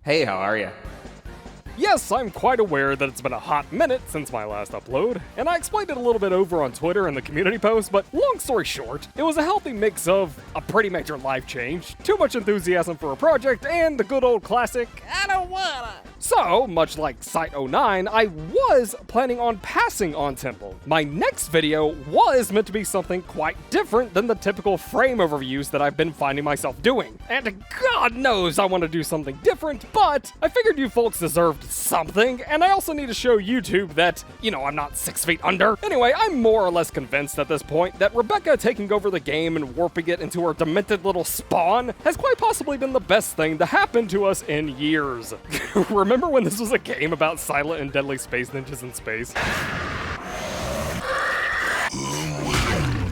Hey, how are ya? Yes, I'm quite aware that it's been a hot minute since my last upload, and I explained it a little bit over on Twitter in the community post, but long story short, it was a healthy mix of a pretty major life change, too much enthusiasm for a project, and the good old classic, I don't wanna. So, much like Site09, I was planning on passing on Temple. My next video was meant to be something quite different than the typical frame overviews that I've been finding myself doing. And God knows I want to do something different, but I figured you folks deserved something, and I also need to show YouTube that, I'm not 6 feet under. Anyway, I'm more or less convinced at this point that Rebecca taking over the game and warping it into her demented little spawn has quite possibly been the best thing to happen to us in years. Remember when this was a game about silent and deadly space ninjas in space?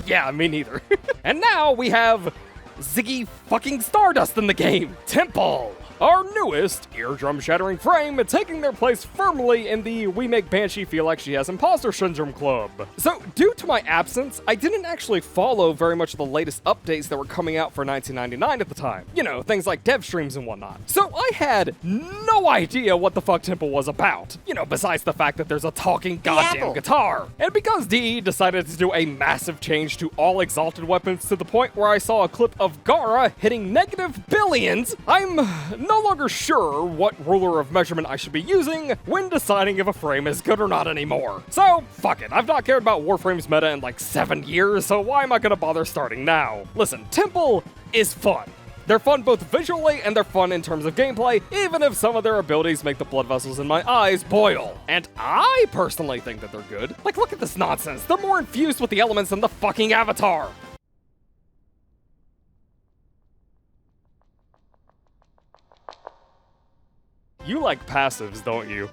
Yeah, me neither. And now we have Ziggy fucking Stardust in the game, Temple, our newest eardrum-shattering frame, taking their place firmly in the We Make Banshee Feel Like She Has Imposter Syndrome club. So, due to my absence, I didn't actually follow very much of the latest updates that were coming out for 1999 at the time. Things like dev streams and whatnot. So I had no idea what the fuck Temple was about. Besides the fact that there's a talking goddamn guitar. And because DE decided to do a massive change to all exalted weapons to the point where I saw a clip of Gara hitting negative billions, I'm no longer sure what ruler of measurement I should be using when deciding if a frame is good or not anymore. So, fuck it. I've not cared about Warframe's meta in like 7 years, so why am I gonna bother starting now? Listen, Temple is fun. They're fun both visually and they're fun in terms of gameplay, even if some of their abilities make the blood vessels in my eyes boil. And I personally think that they're good. Like, look at this nonsense. They're more infused with the elements than the fucking Avatar. You like passives, don't you?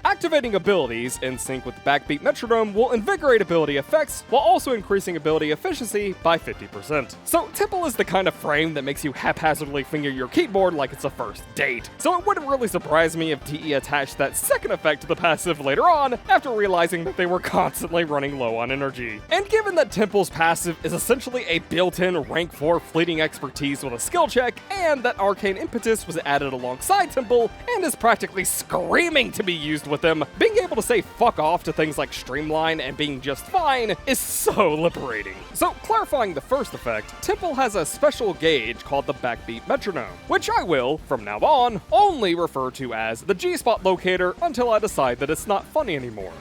Activating abilities in sync with the backbeat metronome will invigorate ability effects while also increasing ability efficiency by 50%. So Temple is the kind of frame that makes you haphazardly finger your keyboard like it's a first date. So it wouldn't really surprise me if DE attached that second effect to the passive later on after realizing that they were constantly running low on energy. And given that Temple's passive is essentially a built-in rank 4 fleeting expertise with a skill check, and that arcane impetus was added alongside Temple and is practically screaming to be used with them, being able to say fuck off to things like Streamline and being just fine is so liberating. So, clarifying the first effect, Temple has a special gauge called the backbeat metronome, which I will, from now on, only refer to as the G-spot locator until I decide that it's not funny anymore.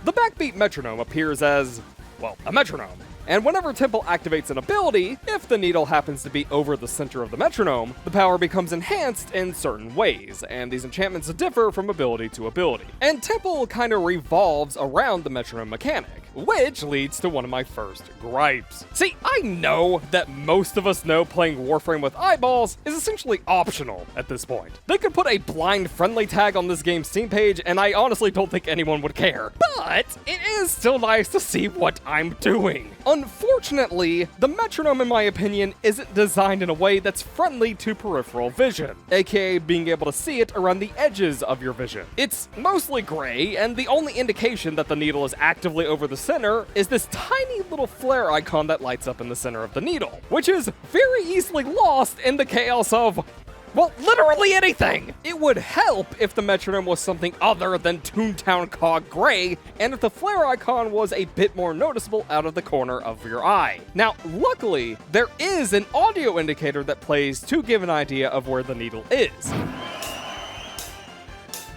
The backbeat metronome appears as, well, a metronome. And whenever Temple activates an ability, if the needle happens to be over the center of the metronome, the power becomes enhanced in certain ways, and these enchantments differ from ability to ability. And Temple kind of revolves around the metronome mechanic, which leads to one of my first gripes. See, I know that most of us know playing Warframe with eyeballs is essentially optional at this point. They could put a blind friendly tag on this game's Steam page, and I honestly don't think anyone would care. But it is still nice to see what I'm doing. Unfortunately, the metronome, in my opinion, isn't designed in a way that's friendly to peripheral vision, aka being able to see it around the edges of your vision. It's mostly gray, and the only indication that the needle is actively over the center is this tiny little flare icon that lights up in the center of the needle, which is very easily lost in the chaos of, well, literally anything! It would help if the metronome was something other than Toontown Cog Gray, and if the flare icon was a bit more noticeable out of the corner of your eye. Now, luckily, there is an audio indicator that plays to give an idea of where the needle is.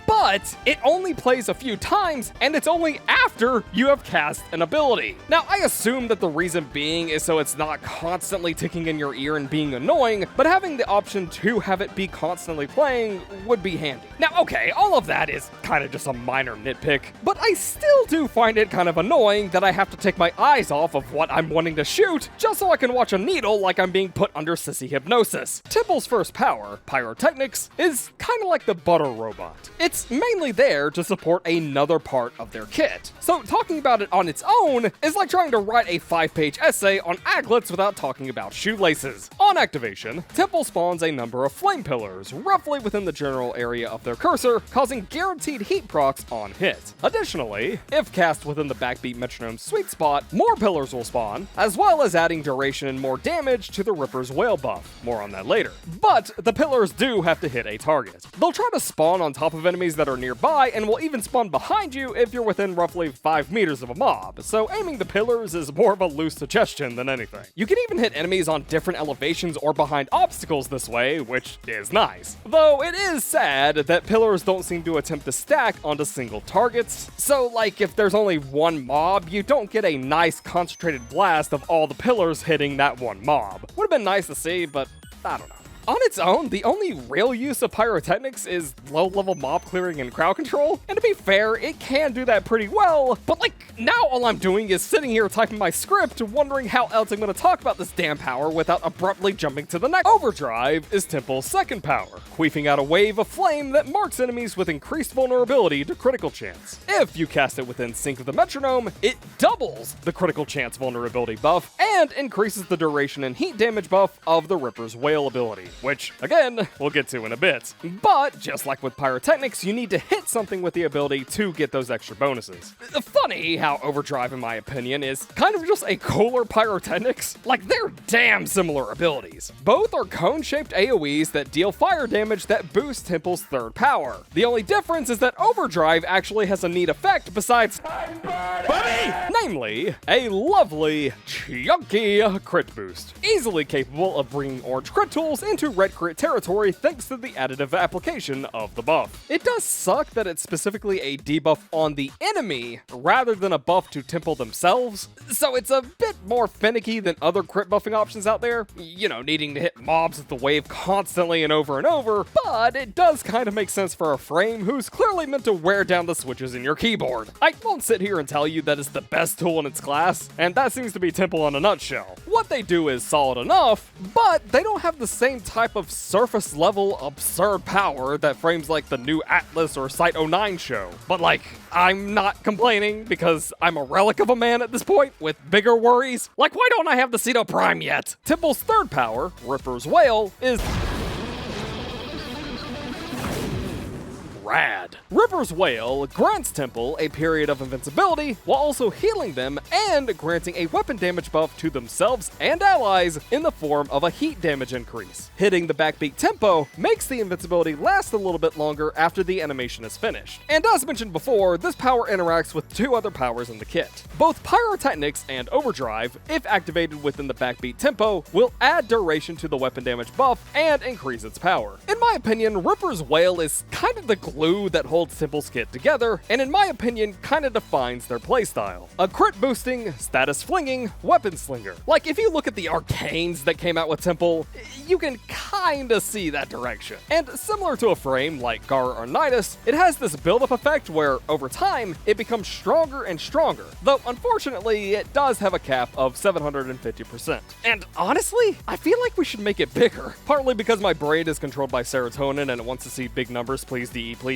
But it only plays a few times, and it's only after you have cast an ability. Now, I assume that the reason being is so it's not constantly ticking in your ear and being annoying, but having the option to have it be constantly playing would be handy. Now, okay, all of that is kind of just a minor nitpick, but I still do find it kind of annoying that I have to take my eyes off of what I'm wanting to shoot just so I can watch a needle like I'm being put under sissy hypnosis. Temple's first power, Pyrotechnics, is kind of like the butter robot. It's mainly there to support another part of their kit. So talking about it on its own is like trying to write a 5-page essay on aglets without talking about shoelaces. On activation, Temple spawns a number of flame pillars, roughly within the general area of their cursor, causing guaranteed heat procs on hit. Additionally, if cast within the backbeat metronome's sweet spot, more pillars will spawn, as well as adding duration and more damage to the Ripper's Whale buff. More on that later. But the pillars do have to hit a target. They'll try to spawn on top of enemies that are nearby and will even spawn behind you if you're within roughly 5 meters of a mob, so aiming the pillars is more of a loose suggestion than anything. You can even hit enemies on different elevations or behind obstacles this way, which is nice. Though it is sad that pillars don't seem to attempt to stack onto single targets, so like if there's only one mob, you don't get a nice concentrated blast of all the pillars hitting that one mob. Would have been nice to see, but I don't know. On its own, the only real use of pyrotechnics is low-level mob clearing and crowd control, and to be fair, it can do that pretty well, but like, now all I'm doing is sitting here typing my script, wondering how else I'm gonna talk about this damn power without abruptly jumping to the next. Overdrive is Temple's second power, queefing out a wave of flame that marks enemies with increased vulnerability to critical chance. If you cast it within sync of the metronome, it doubles the critical chance vulnerability buff and increases the duration and heat damage buff of the Ripper's Whale ability, which, again, we'll get to in a bit. But, just like with pyrotechnics, you need to hit something with the ability to get those extra bonuses. Funny how Overdrive, in my opinion, is kind of just a cooler pyrotechnics. Like, they're damn similar abilities. Both are cone-shaped AoEs that deal fire damage that boost Temple's third power. The only difference is that Overdrive actually has a neat effect besides namely, a lovely, chunky crit boost. Easily capable of bringing orange crit tools into red crit territory thanks to the additive application of the buff. It does suck that it's specifically a debuff on the enemy rather than a buff to Temple themselves, so it's a bit more finicky than other crit buffing options out there, you know, needing to hit mobs with the wave constantly and over, but it does kind of make sense for a frame who's clearly meant to wear down the switches in your keyboard. I won't sit here and tell you that it's the best tool in its class, and that seems to be Temple in a nutshell. What they do is solid enough, but they don't have the same type of surface level absurd power that frames like the new Atlas or Site 09 show. But like, I'm not complaining because I'm a relic of a man at this point with bigger worries. Like, why don't I have the Ceto Prime yet? Temple's third power, Ripper's Whale, is rad. Ripper's Whale grants Temple a period of invincibility while also healing them and granting a weapon damage buff to themselves and allies in the form of a heat damage increase. Hitting the backbeat tempo makes the invincibility last a little bit longer after the animation is finished. And as mentioned before, this power interacts with two other powers in the kit. Both Pyrotechnics and Overdrive, if activated within the backbeat tempo, will add duration to the weapon damage buff and increase its power. In my opinion, Ripper's Whale is kind of the glue that holds Temple's kit together, and in my opinion, kind of defines their playstyle. A crit boosting, status flinging weapon slinger. Like, if you look at the arcanes that came out with Temple, you can kinda see that direction. And similar to a frame like Gar or Nidus, it has this build-up effect where, over time, it becomes stronger and stronger. Though, unfortunately, it does have a cap of 750%. And honestly, I feel like we should make it bigger. Partly because my brain is controlled by serotonin and it wants to see big numbers, please DE, please.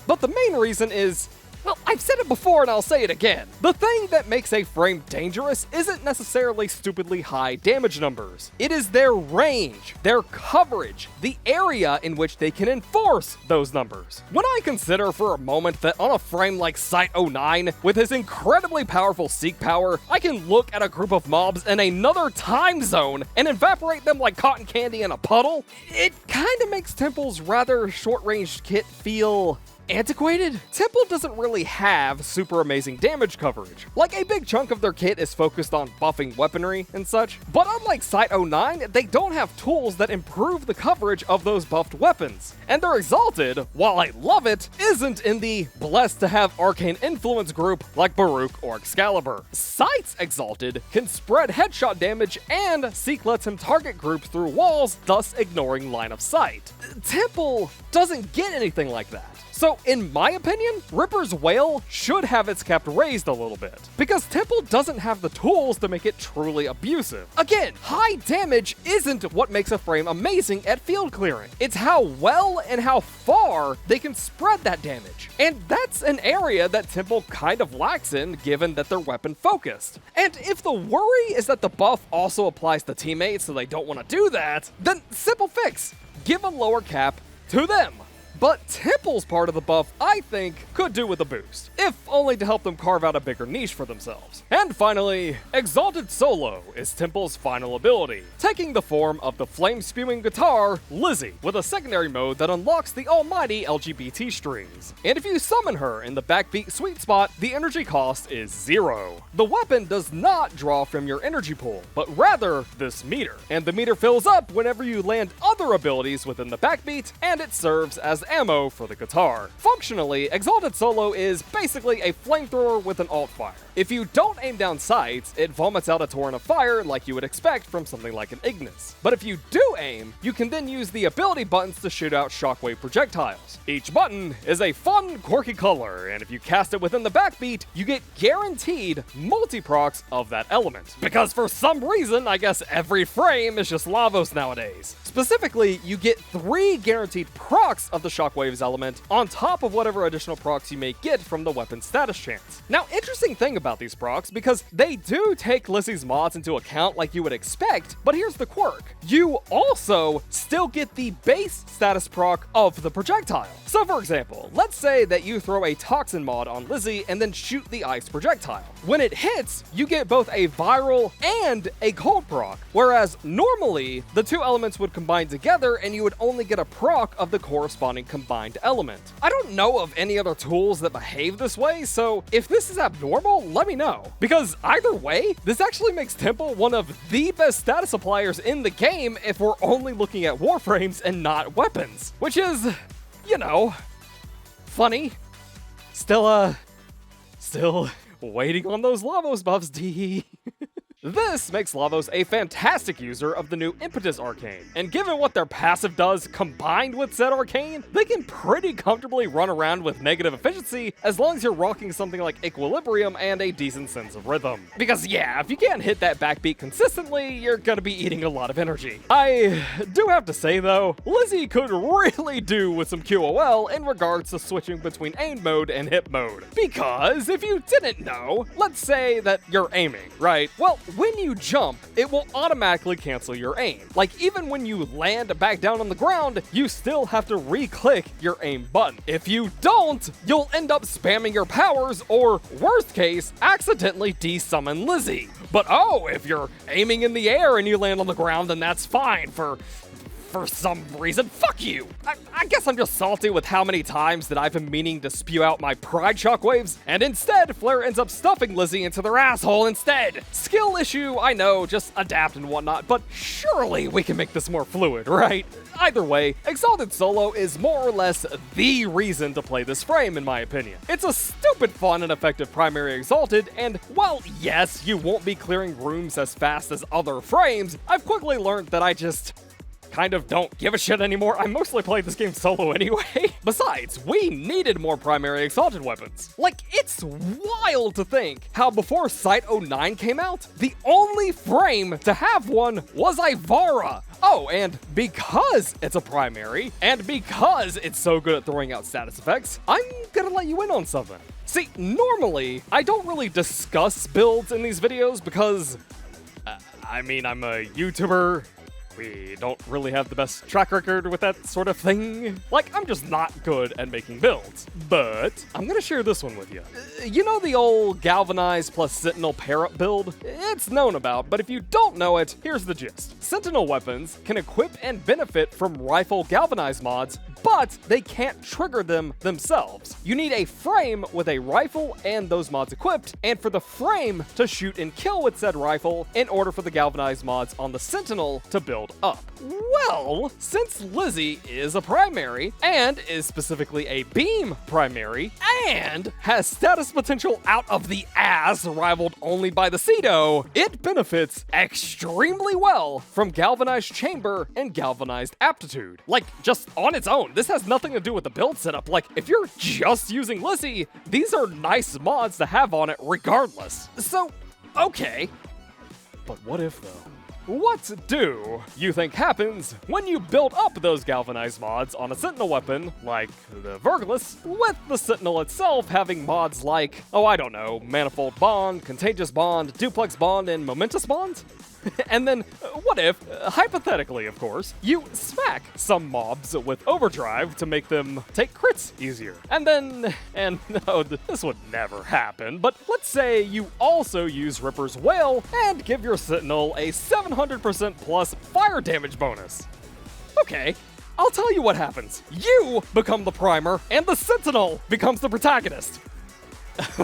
But the main reason is, well, I've said it before and I'll say it again. The thing that makes a frame dangerous isn't necessarily stupidly high damage numbers. It is their range, their coverage, the area in which they can enforce those numbers. When I consider for a moment that on a frame like Site 09, with his incredibly powerful Seek power, I can look at a group of mobs in another time zone and evaporate them like cotton candy in a puddle, it kinda makes Temple's rather short-range kit feel antiquated. Temple doesn't really have super amazing damage coverage. Like, a big chunk of their kit is focused on buffing weaponry and such, but unlike Site 09, they don't have tools that improve the coverage of those buffed weapons. And their Exalted, while I love it, isn't in the blessed to have arcane influence group like Baruch or Excalibur. Site's Exalted can spread headshot damage, and Seek lets him target groups through walls, thus ignoring line of sight. Temple doesn't get anything like that. So in my opinion, Ripper's Wail should have its cap raised a little bit, because Temple doesn't have the tools to make it truly abusive. Again, high damage isn't what makes a frame amazing at field clearing. It's how well and how far they can spread that damage. And that's an area that Temple kind of lacks in, given that they're weapon focused. And if the worry is that the buff also applies to teammates so they don't want to do that, then simple fix, give a lower cap to them. But Temple's part of the buff, I think, could do with a boost, if only to help them carve out a bigger niche for themselves. And finally, Exalted Solo is Temple's final ability, taking the form of the flame-spewing guitar, Lizzy, with a secondary mode that unlocks the almighty LGBT strings. And if you summon her in the backbeat sweet spot, the energy cost is 0. The weapon does not draw from your energy pool, but rather this meter. And the meter fills up whenever you land other abilities within the backbeat, and it serves as ammo for the guitar. Functionally, Exalted Solo is basically a flamethrower with an alt fire. If you don't aim down sights, it vomits out a torrent of fire like you would expect from something like an Ignis. But if you do aim, you can then use the ability buttons to shoot out shockwave projectiles. Each button is a fun, quirky color, and if you cast it within the backbeat, you get guaranteed multi-procs of that element. Because for some reason, I guess every frame is just Lavos nowadays. Specifically, you get 3 guaranteed procs of the Shockwaves element on top of whatever additional procs you may get from the weapon status chance. Now, interesting thing about these procs, because they do take Lizzy's mods into account like you would expect, but here's the quirk. You also still get the base status proc of the projectile. So for example, let's say that you throw a Toxin mod on Lizzy and then shoot the ice projectile. When it hits, you get both a viral and a cold proc, whereas normally the two elements would combine together and you would only get a proc of the corresponding combined element. I don't know of any other tools that behave this way, so if this is abnormal, let me know. Because either way, this actually makes Temple one of the best status appliers in the game if we're only looking at warframes and not weapons. Which is, you know, funny. Still waiting on those Lavos buffs, D. This makes Lavos a fantastic user of the new Impetus Arcane, and given what their passive does combined with said Arcane, they can pretty comfortably run around with negative efficiency as long as you're rocking something like Equilibrium and a decent sense of rhythm. Because yeah, if you can't hit that backbeat consistently, you're gonna be eating a lot of energy. I do have to say though, Lizzy could really do with some QOL in regards to switching between aim mode and hit mode. Because if you didn't know, let's say that you're aiming, right? Well, when you jump, it will automatically cancel your aim. Like even when you land back down on the ground, you still have to re-click your aim button. If you don't, you'll end up spamming your powers or, worst case, accidentally de-summon Lizzy. But oh, if you're aiming in the air and you land on the ground, then that's fine for some reason. Fuck you! I guess I'm just salty with how many times that I've been meaning to spew out my pride shockwaves, and instead, Flare ends up stuffing Lizzy into their asshole instead. Skill issue, I know, just adapt and whatnot, but surely we can make this more fluid, right? Either way, Exalted Solo is more or less the reason to play this frame, in my opinion. It's a stupid fun and effective primary Exalted, and while yes, you won't be clearing rooms as fast as other frames, I've quickly learned that I just kind of don't give a shit anymore. I mostly played this game solo anyway. Besides, we needed more primary Exalted weapons. Like, it's wild to think how before Sight 09 came out, the only frame to have one was Ivara. Oh, and because it's a primary, and because it's so good at throwing out status effects, I'm gonna let you in on something. See, normally, I don't really discuss builds in these videos because, I mean, I'm a YouTuber. We don't really have the best track record with that sort of thing. Like, I'm just not good at making builds. But I'm gonna share this one with you. You know the old Galvanize plus Sentinel pair-up build? It's known about, but if you don't know it, here's the gist. Sentinel weapons can equip and benefit from rifle Galvanize mods, but they can't trigger them themselves. You need a frame with a rifle and those mods equipped, and for the frame to shoot and kill with said rifle in order for the Galvanize mods on the Sentinel to build up. Well, since Lizzy is a primary, and is specifically a beam primary, and has status potential out of the ass rivaled only by the Cedo, it benefits extremely well from Galvanized Chamber and Galvanized Aptitude. Like, just on its own. alone. This has nothing to do with the build setup. Like, if you're just using Lizzy, these are nice mods to have on it regardless. So, okay. But what if, though? What do you think happens when you build up those galvanized mods on a Sentinel weapon, like the Verglas, with the Sentinel itself having mods like, oh, I don't know, Manifold Bond, Contagious Bond, Duplex Bond, and Momentous Bond? And then, what if, hypothetically of course, you smack some mobs with Overdrive to make them take crits easier? And no, this would never happen, but let's say you also use Ripper's Wail and give your Sentinel a 700% plus fire damage bonus. Okay, I'll tell you what happens. You become the primer, and the Sentinel becomes the protagonist.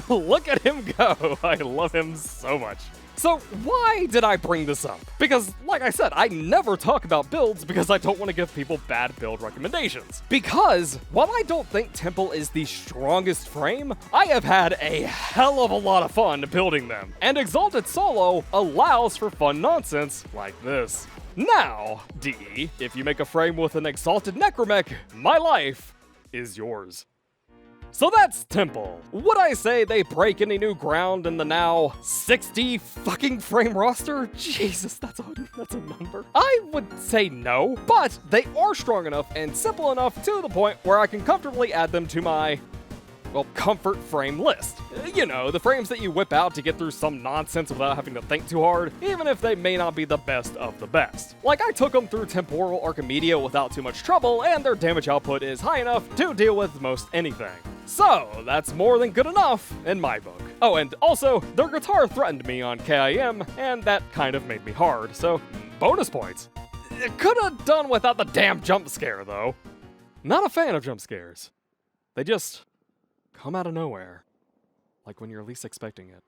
Look at him go. I love him so much. So why did I bring this up? Because, like I said, I never talk about builds because I don't want to give people bad build recommendations. Because, while I don't think Temple is the strongest frame, I have had a hell of a lot of fun building them. And Exalted Solo allows for fun nonsense like this. Now, DE, if you make a frame with an Exalted Necromech, my life is yours. So that's Temple. Would I say they break any new ground in the now 60 fucking frame roster? Jesus, that's a number. I would say no, but they are strong enough and simple enough to the point where I can comfortably add them to my, well, comfort frame list. You know, the frames that you whip out to get through some nonsense without having to think too hard, even if they may not be the best of the best. Like, I took them through Temporal Archimedia without too much trouble, and their damage output is high enough to deal with most anything. So, that's more than good enough in my book. Oh, and also, their guitar threatened me on KIM, and that kind of made me hard, so bonus points. It could have done without the damn jump scare, though. Not a fan of jump scares. They just come out of nowhere, like when you're least expecting it.